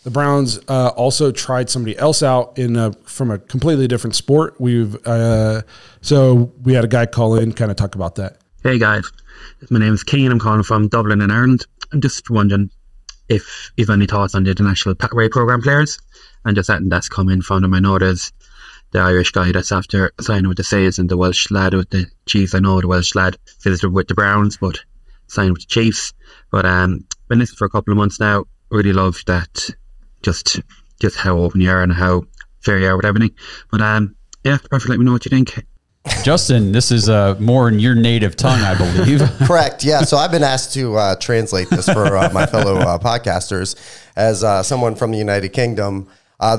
the Browns also tried somebody else out from a completely different sport. So we had a guy call in, kind of talk about that. Hey guys, my name is Keane. I'm calling from Dublin in Ireland. I'm just wondering if you've any thoughts on the international pathway program players, and just something that's come in from them. I know there's the Irish guy that's after signing with the Saints, and the Welsh lad with the Chiefs. I know the Welsh lad visited with the Browns, but signed with the Chiefs. But been listening for a couple of months now. Really love that, just how open you are and how fair you are with everything. But yeah, perfect. Let me know what you think. Justin, this is more in your native tongue, I believe. Correct. Yeah. So I've been asked to translate this for my fellow podcasters as someone from the United Kingdom.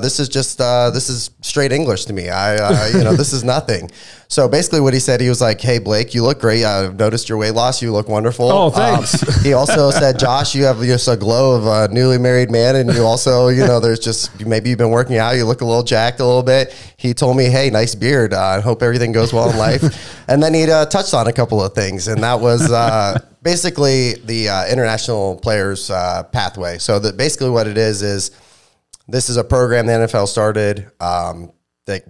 This is straight English to me. This is nothing. So basically what he said, he was like, hey, Blake, you look great. I've noticed your weight loss. You look wonderful. Oh, thanks. He also said, Josh, you have just a glow of a newly married man. And you also, there's just, maybe you've been working out. You look a little jacked a little bit. He told me, hey, nice beard. I hope everything goes well in life. And then he touched on a couple of things. And that was basically the international players pathway. So basically what it is this is a program the NFL started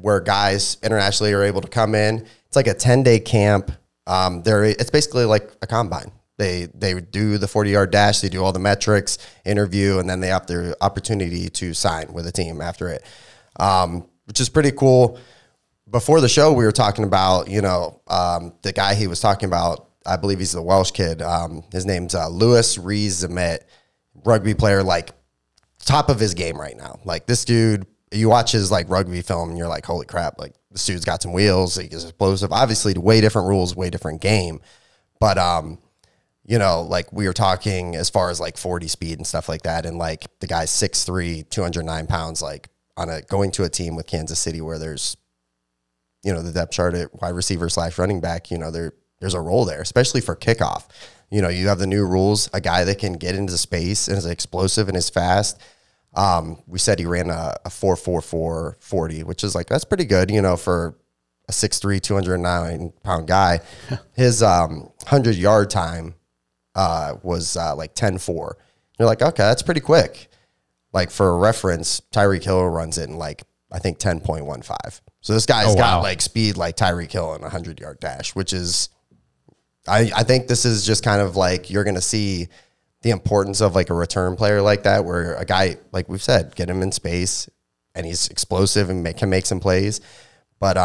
where guys internationally are able to come in. It's like a 10-day camp. It's basically like a combine. They do the 40-yard dash. They do all the metrics, interview, and then they have their opportunity to sign with a team after it, which is pretty cool. Before the show, we were talking about, the guy he was talking about, I believe he's the Welsh kid. His name's Louis Rees-Zammit, rugby player, like, top of his game right now. Like, this dude, you watch his like rugby film and you're like, holy crap, like this dude's got some wheels, he's explosive. Obviously way different rules, way different game. But like we were talking as far as like 40 speed and stuff like that, and like the guy's 6'3", 209 pounds, like going to a team with Kansas City where there's the depth chart at wide receiver / running back, there's a role there, especially for kickoff. You have the new rules, a guy that can get into space and is explosive and is fast. We said he ran a 4.44 40, which is like, that's pretty good, for a 6'3", 209 pound guy. His 100-yard time was like 10.4. You're like, okay, that's pretty quick. Like for a reference, Tyreek Hill runs it in like, I think 10.15. So this guy's got like speed like Tyreek Hill in a 100-yard dash, which is, I think this is just kind of like, you're going to see the importance of like a return player like that, where a guy, like we've said, get him in space and he's explosive and can make some plays. But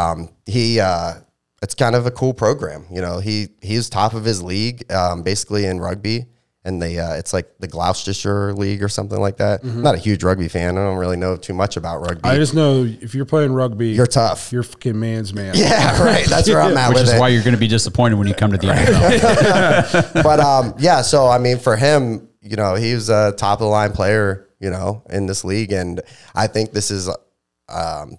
it's kind of a cool program. He's top of his league, basically in rugby. And it's like the Gloucestershire League or something like that. Mm-hmm. I'm not a huge rugby fan. I don't really know too much about rugby. I just know if you're playing rugby, you're tough. You're fucking man's man. Yeah, right. That's where I'm at with it. Which is why you're going to be disappointed when you come to the NFL. But yeah, so I mean, for him, he's a top of the line player, in this league, and I think this is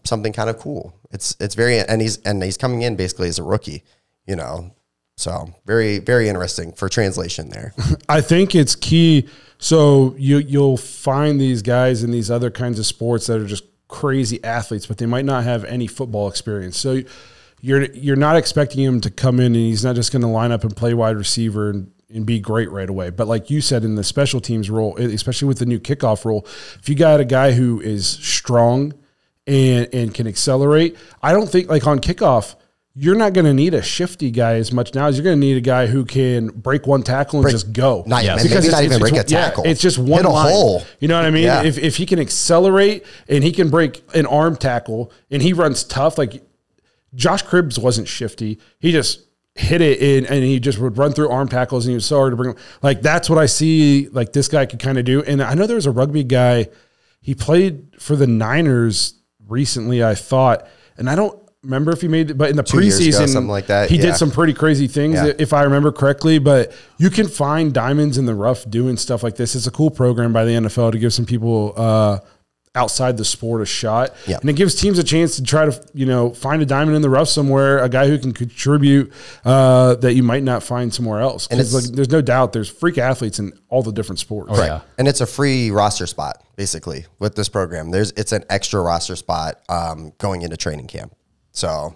something kind of cool. It's very, and he's coming in basically as a rookie, So very, very interesting for translation there. I think it's key. So you'll find these guys in these other kinds of sports that are just crazy athletes, but they might not have any football experience. So you're not expecting him to come in and he's not just going to line up and play wide receiver and be great right away. But like you said, in the special teams role, especially with the new kickoff rule, if you got a guy who is strong and can accelerate, I don't think like on kickoff, you're not going to need a shifty guy as much now as you're going to need a guy who can break one tackle and just go. Maybe not even break a tackle. Yeah, it's just one line. Hole. You know what I mean? Yeah. If he can accelerate and he can break an arm tackle and he runs tough, like Josh Cribbs wasn't shifty. He just hit it in and he just would run through arm tackles and he was so hard to bring him. Like that's what I see like this guy could kind of do. And I know there was a rugby guy, he played for the Niners recently, I thought, and I don't remember if he made it, but in the preseason, something like that, he did some pretty crazy things, if I remember correctly. But you can find diamonds in the rough doing stuff like this. It's a cool program by the NFL to give some people outside the sport a shot. Yep. And it gives teams a chance to try to, find a diamond in the rough somewhere, a guy who can contribute that you might not find somewhere else. And it's like, there's no doubt there's freak athletes in all the different sports. Right. Yeah. And it's a free roster spot, basically, with this program. It's an extra roster spot going into training camp. So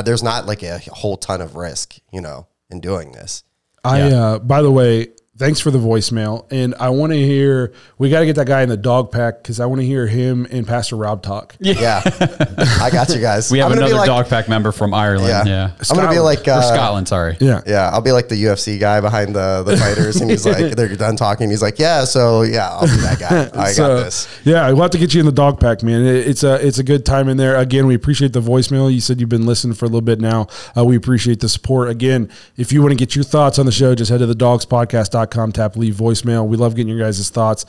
there's not like a whole ton of risk, in doing this. By the way, thanks for the voicemail. And I want to hear, we got to get that guy in the dog pack because I want to hear him and Pastor Rob talk. Yeah. I got you guys. We have another dog pack member from Ireland. Yeah. I'm going to be like, or Scotland, sorry. Yeah. Yeah. I'll be like the UFC guy behind the fighters. And he's like, they're done talking. He's like, yeah, so yeah, I'll be that guy. I got this. Yeah. We'll have to get you in the dog pack, man. It's a good time in there. Again, we appreciate the voicemail. You said you've been listening for a little bit now. We appreciate the support. Again, if you want to get your thoughts on the show, just head to thedogspodcast.com, tap leave voicemail. We love getting your guys' thoughts.